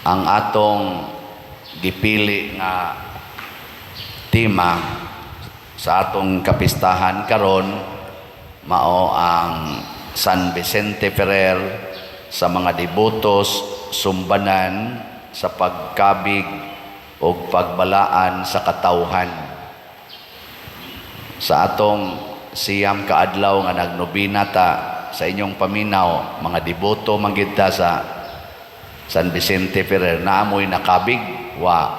Ang atong gipili nga tema sa atong kapistahan karon mao ang San Vicente Ferrer sa mga devotos sumbanan sa pagkabig o pagbalaan sa katawhan. Sa atong siyam kaadlaw nga nagnobina ta sa inyong paminaw, mga deboto manggid ta sa San Vicente Ferrer, naamoy nakabig wa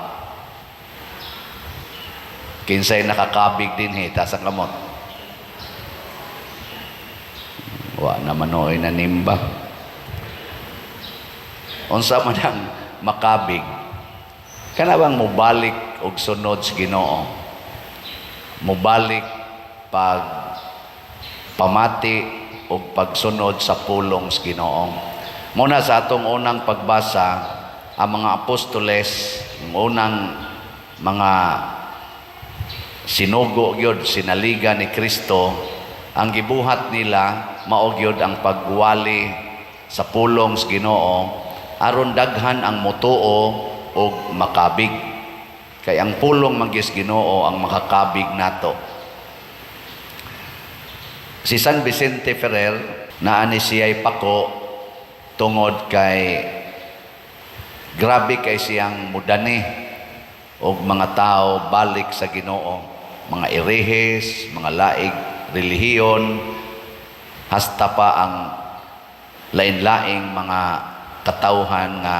kinsay nakakabig din ta sa kamot wa naman oy nanimba. Unsa man ang makabig, kanabang mobalik og sunod sa Ginoo, mobalik pag pamati og pagsunod sa pulong sa Ginoo. Muna sa atong unang pagbasa, ang mga apostoles, ang unang mga sinugo gyud, sinaliga ni Kristo, ang gibuhat nila mao gyud ang pagwali sa pulong sa Ginoo aron daghan ang motuo og makabig. Kay ang pulong man gyud Ginoo ang makakabig nato. Si San Vicente Ferrer naa ni siya'y pako tungod kay grabe kay siyang mudani og mga tao balik sa Ginoo, mga irehes, mga laig relihiyon, hasta pa ang lain-laing mga katawhan nga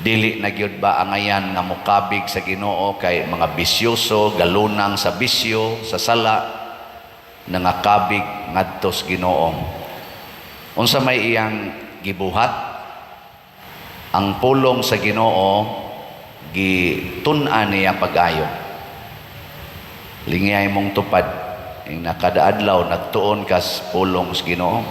dili na gyud ba angayan nga mukabig sa Ginoo, kay mga bisyoso galunang sa bisyo sa sala nangakabig ngadto sa Ginoo. Unsa may iyang gibuhat, ang pulong sa Ginoo gitun-an niya pag-ayo. Lingay mong tupad, ing nakadaadlaw nagtuon kas pulong sa Ginoo.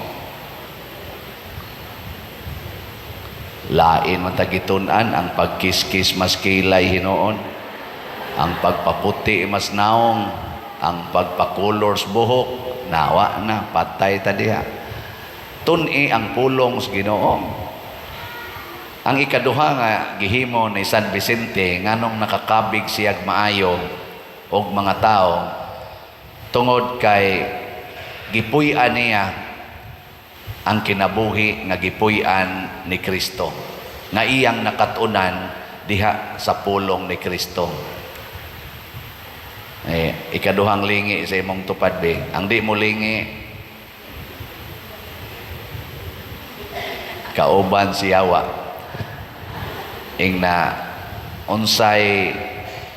Lain man tagitun-an ang pagkiskis mas kilay hinuon, ang pagpaputi mas naong, ang pagpakolors buhok nawa na patay ta diha. Tun-i ang pulong sa Ginoo. Ang ikaduha nga gihimo ni San Vicente nganong nakakabig siyag maayo og mga tao tungod kay gipuy-an niya ang kinabuhi nga gipuy-an ni Kristo, nga iyang nakatunan diha sa pulong ni Kristo. Ikaduhang lingi sa imong tupad be, ang di mo lingi kauban siyawa ing na unsay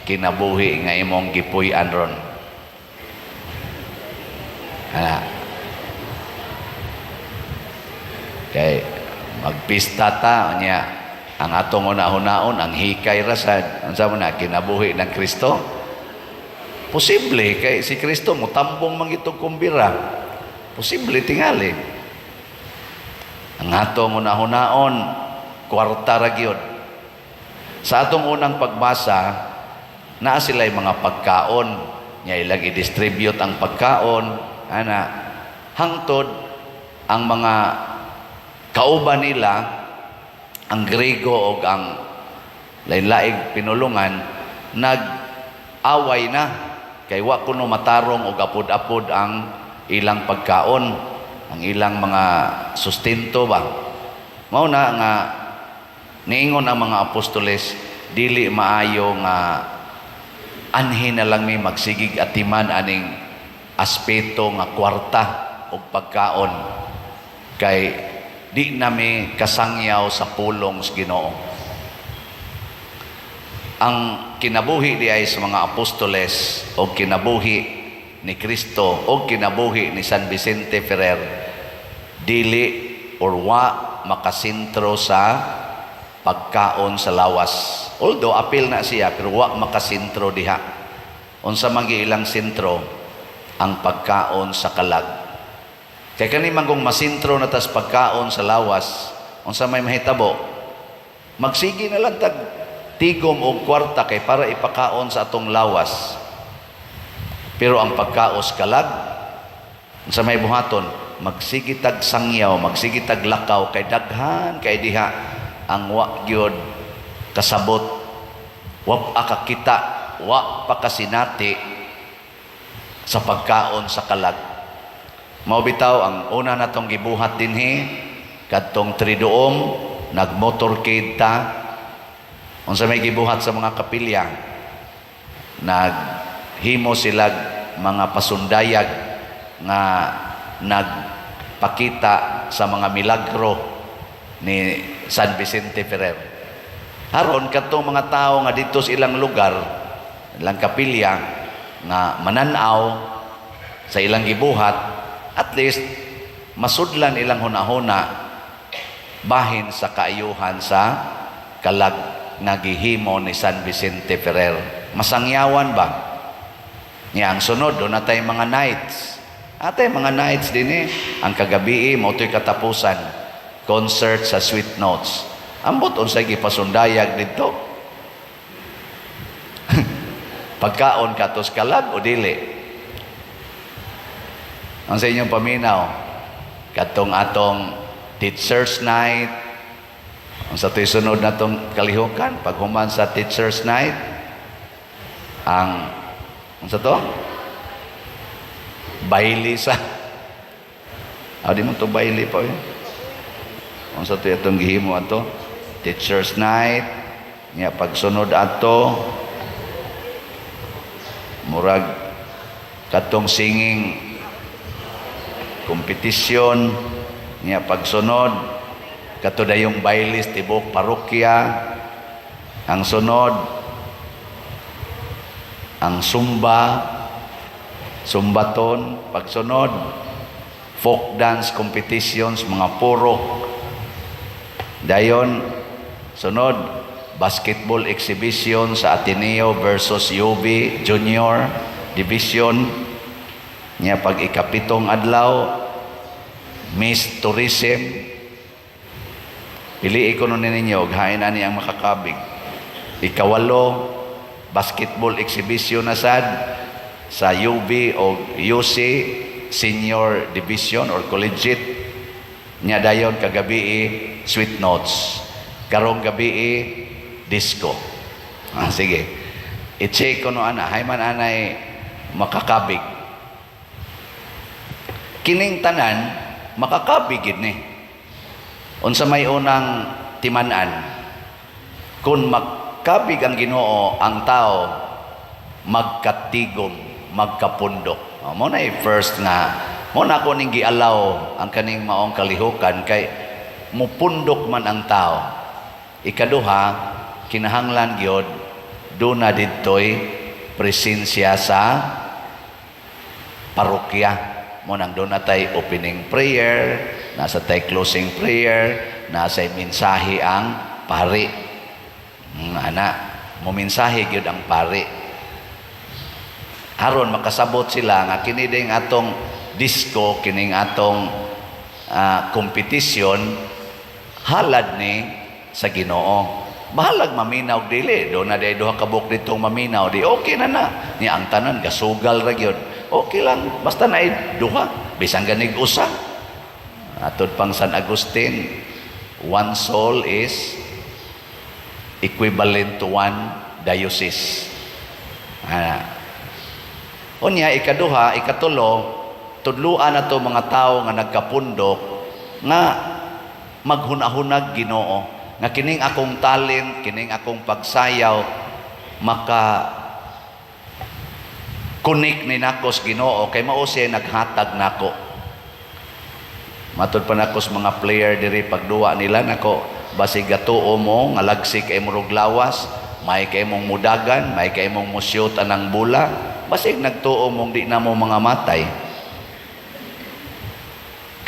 kinabuhi nga imong gipuy-an ron. Kay magpista ta nya ang atong una-hunaon ang hikay rasad unsa man na kinabuhi ng Kristo. Posible kay si Kristo mutambong man itong kumbira, posible tingali. Ang atong una-hunaon kwarta ra gyud. Sa atong unang pagbasa, naa sila'y mga pagkaon, nya ilang i-distribute ang pagkaon, hangtod ang mga kauban nila, ang Grego o ang lain-laing pinulungan, nag-away na, kay wa kuno matarong o apod-apod ang ilang pagkaon, ang ilang mga sustento ba. Mao na nga niingon ang mga apostoles, dili maayo nga anhin na lang may magsigig atiman aning aspeto nga kwarta o pagkaon, kay di na may kasangyaw sa pulong sa Ginoo. Ang kinabuhi di ay sa mga apostoles o kinabuhi ni Kristo o kinabuhi ni San Vicente Ferrer dili or wa makasintro sa pagkaon sa lawas. Although apil na siya pero wa makasintro diha. Unsa man ilang sentro ang pagkaon sa kalag. Kay kani manggong masintro na tas pagkaon sa lawas, unsa may mahitabo, magsigi na lang tag tigom o kwarta kay para ipakaon sa atong lawas. Pero ang pagkaos kalag, sa may buhaton, magsigitag sangyaw, magsigitag lakaw, kay daghan, kay diha, ang wa gyud kasabot, wa akakita, wa pakasinati sa pagkaon sa kalag. Mao bitaw ang una natong gibuhat dinhi kadtong Triduum, nagmotorcade ta. Unsa may gibuhat sa mga kapilya, naghimo sila mga pasundayag nga nagpakita sa mga milagro ni San Vicente Ferrer. Aron katong mga tao nga dito sa ilang lugar, ilang kapilya nga mananaw sa ilang gibuhat, at least masudlan ilang hunahuna bahin sa kaayuhan sa kalag nga gihimo ni San Vicente Ferrer. Masangyawan ba? Niya ang sunod, doon na tayo mga nights. Atay mga nights din ang kagabi mo to'y katapusan. Concert sa Sweet Notes. Ambot unsay gipasundayag dito. Pagkaon katos kalag o dili. Ang sa inyong paminaw, katong atong Teachers Night, ang sa to'y sunod na tong kalihukan, paghuman sa Teachers Night, ang sa to? Baili sa di mo to baili pa yun. Ang sa to itong gihimo ato Teachers Night niya, pagsunod ato murag katong singing competition niya, pagsunod kato dayong bailis tibok parokya. Ang sunod ang sumbaton, pagsunod folk dance competitions, mga puro. Dayon sunod basketball exhibition sa Ateneo versus UB Junior Division niya, pag ikapitong adlaw Miss Tourism. Pili ko nun ninyo hain ani ang makakabig. Ikawalo basketball exhibition na sad sa UB o UC Senior Division or Collegiate nya. Dayon kagabi Sweet Notes, karong gabi disco. Sige, i-check ko no ana hay man anay makakabig. Kining tanan makakabig gid ni. Unsa may unang timan-an, kung magkabig ang Ginoo, ang tao magkatigom, magkapundok. Mo na first nga, mo na ko ning gialaw ang kaning maong kalihukan kay mupundok man ang tao. Ikaduha, kinahanglan gyud do na didtoy presensya sa parokya. Mo nang do na tay opening prayer, nasa tay closing prayer, nasa mensahe ang pari. Ana, mo mensahe gyud ang pari. Aron makasabot sila nga kini ding atong disco, kining atong competition halad ni sa Ginoo. Bahalag maminaw dili, do na day duha ka buok ditong maminaw di okay na ni ang tanan gasugal ra gyud. Okay lang basta na duha bisan ganig usa. Atod pang San Agustin, one soul is equivalent to one diocese. Unya ikaduha, ikatulo, tudluan na to mga tao nga nagkapundok nga maghunahunag Ginoo nga kining akong talent, kining akong pagsayaw maka connect ni nakos Ginoo kay mao siya naghatag nako. Matud pa nakos mga player diri pagduwa nila nako, basig gatuo mo nga lagsik kay murog lawas, may kay mong mudagan, may kay mong musyot anang bula, basig nagtuo mong di na mo mga matay.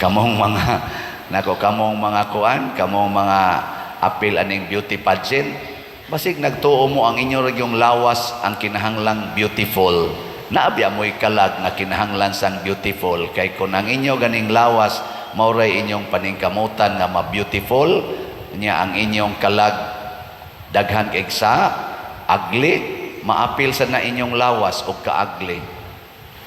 Kamong mga nako, kamong mga kuan, kamong mga apil aning beauty pageant, basig nagtuo mo ang inyo ragyong lawas ang kinahanglang beautiful. Naabya mo'y kalag nga kinahanglan sang beautiful kay kung ang inyo ganing lawas mauray inyong paningkamutan nga ma-beautiful niya, ang inyong kalag daghan kay sa ugly, maapil sa na inyong lawas o kaagli.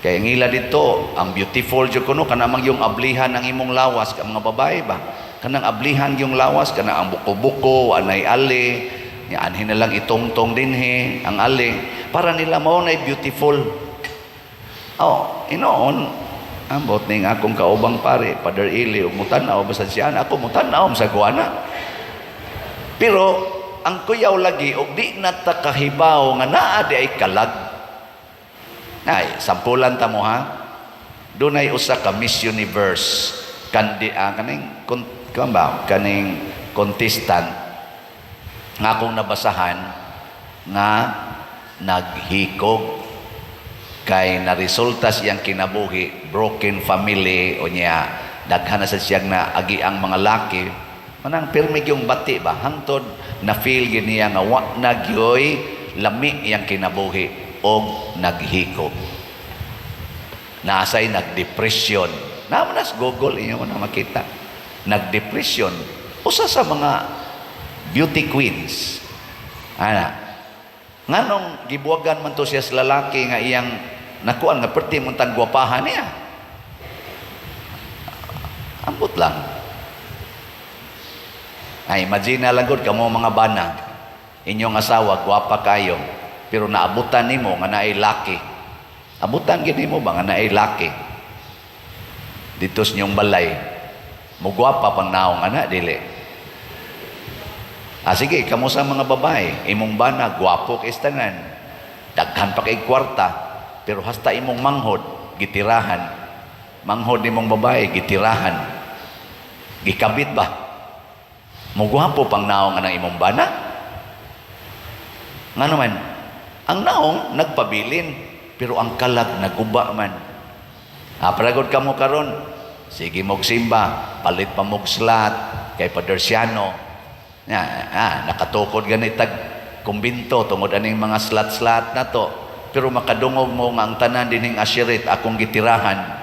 Kaya ngila dito ang beautiful jud kuno kana mang yung ablihan ng imong lawas ka mga babae ba kanang ablihan yung lawas, kanang ang buko-buko, anay ali, anhin na lang itongtong din ang ali, para nila mo na beautiful. Oh, inoon, ambot ning akong kaubang pare, Father Ili, umutanaw, basta siya, ako mutanaw, sa guwana. Pero, ang kuyaw lagi, og di na takahibaw, nga naadi ay kalag. Ay, sampulan ta mo ha, doon ay usa ka Miss Universe, kaning contestant, nga akong nabasahan, nga naghikog, kay naresulta siyang kinabuhi, broken family, o niya, daghan na sa siyang na agi ang mga laki, manang pirmig yung bati ba, hangtod na feel niya nga wa nagyoy lami yang kinabuhi o naghikog. Naasay nagdepresyon. Naman nas Google inyo mo na makita. Nagdepresyon. Usa sa mga beauty queens. Ana. Nganong gibuwagan man to siya sa lalaki nga iyang nakuan nga perti mong tagwapahan niya. Ambot lang. Ay, imagine lang gud kamo mga bana. Inyong asawa gwapa kayo, pero naabutan nimo nga naay laki. Abutan gini mo ba nga naay laki dito sa inyong balay, mugwapa pang naong ana dili. Sige, kamo sa mga babae, imong bana gwapo kay tanan, daghan pa kay kwarta, pero hasta imong manghod gitirahan, manghod nimong babae gitirahan, gikabit ba, mugwapo pang naong ana imong bana. Nga naman ang naong nagpabilin, pero ang kalag naguba man. Paragod ka mo karon, sige mog simba, palit pa mog slat kay Padre Siano. Nakatukod ganit tag kumbinto tungod aning mga slat-slat na to. Pero makadungog mo nga ang tanan dining asyirit akong gitirahan.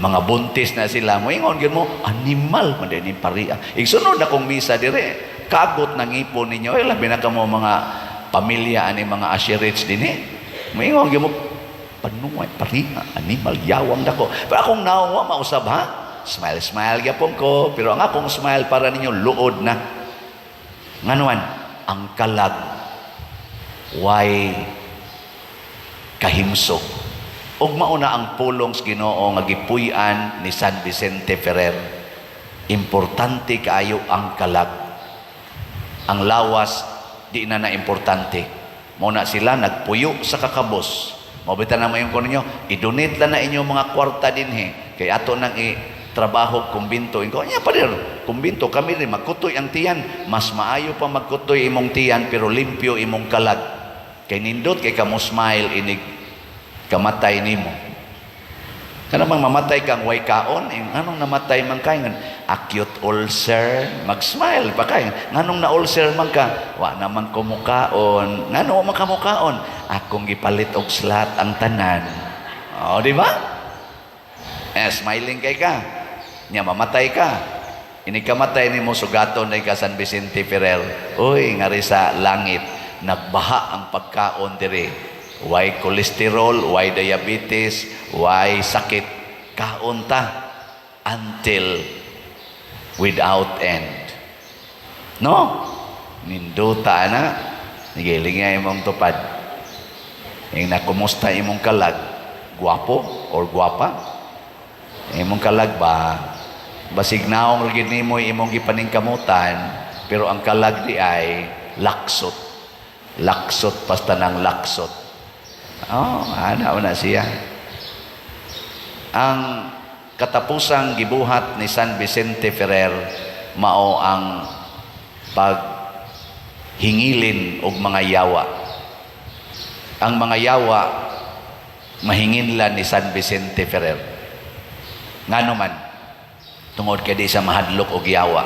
Mga buntis na sila. Mo ingon gyud mo, animal man din paria. Igsunod akong misa dire, kagot nang ipon ninyo. Labi na kamo mga pamilya ani mga asyirits dinhi. Moingon gyud mo, panuway paria, animal yawang dako. Pero akong nawa mausab ha. Smile gyapon ko, pero ang akong smile para ninyo luod na. Nganuan, ang kalag way kahimsok. Ug mauna ang pulong sa Ginoo nga gipuy-an ni San Vicente Ferrer. Importante kaayo ang kalag. Ang lawas di na importante. Muna sila nagpuyo sa kakabos. Mabitan na mo yung ninyo, i-donate lang na inyong mga kwarta din kaya ato nang trabaho kumbinto. Inko nya pa rin, kumbinto kami rin magkutoy ang tiyan. Mas maayo pa magkutoy imong tiyan pero limpyo imong kalag. Kay nindot kay kamo smile inig kamatay nimo. Kanamang mamatay kang way kaon, anong namatay man kay acute ulcer, mag-smile pa kay. Nganong na ulcer man ka, wa naman kumukaon. Ngano man kamukaon? Akong gipalit og slat ang tanan. Oh, di ba? Smiling kay ka. Nya mamatay ka. Ini kamatay nimo sugaton ay ka San Vicente Ferrer. Uy, ngari sa langit, nagbaha ang pagkaon dire. Why cholesterol, why diabetes, why sakit, kaunta until without end. No? Ninduta na, nagilingay imong tupad. Yung nakumusta imong kalag, guwapo or guwapa? Imong kalag ba? Basig naong rigid nimo imong gipaningkamutan, pero ang kalag di ay laksot. Laksot basta ng laksot. Ana siya. Ang katapusang gibuhat ni San Vicente Ferrer mao ang paghingilin og mga yawa. Ang mga yawa mahinginlan ni San Vicente Ferrer. Ngano man tungod kay di sa mahadlok og yawa.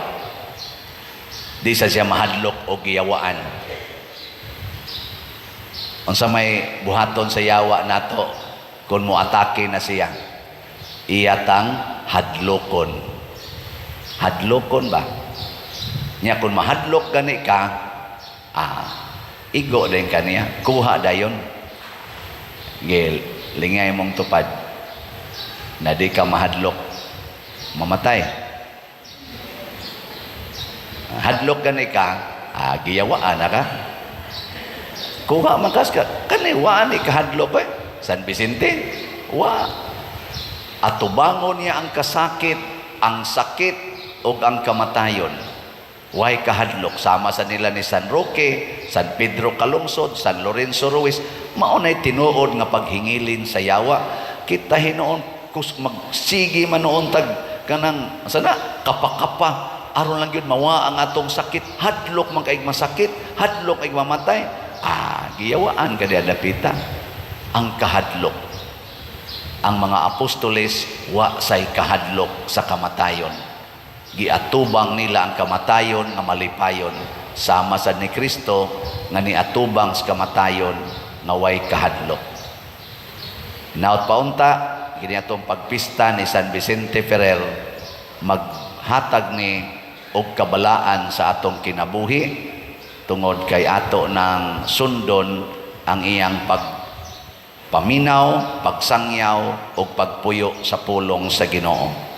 Di sa siya mahadlok og yawaan. Unsa may buhaton sa yawa nato kung mo atake na siya, iyatang hadlokon. Hadlokon ba? Nya kung mahadlok gani ka, igo din kaniya, kuha dayon. Gil, lingay mong tupad na di ka mahadlok, mamatay. Hadlok gani ka, giyawaan na ka. Kuha makas ka, kaniwaan ni kahadlok eh. San Vicente, wa. Atubangon niya ang kasakit, ang sakit, o ang kamatayon. Way kahadlok, sama sa nila ni San Roque, San Pedro Calungsod, San Lorenzo Ruiz, maunay tinuod nga paghingilin sa yawa. Kita hinoon, kus magsigi man noon tag, kanang, sana, kapakapa, aron lang yun, mawa ang atong sakit, hadlok man kaig masakit, hadlok kaig mamatay, giyawaan ka diya dapita. Ang kahadlok, ang mga apostoles, wa say kahadlok sa kamatayon. Giatubang nila ang kamatayon nga malipayon, sama sa ni Kristo nga niatubang sa kamatayon nga way kahadlok. Naot paunta, gini atong pagpista ni San Vicente Ferrer, maghatag ni og kabalaan sa atong kinabuhi tungod kay ato ng sundon ang iyang pagpaminaw, pagsangyaw o pagpuyo sa pulong sa Ginoo.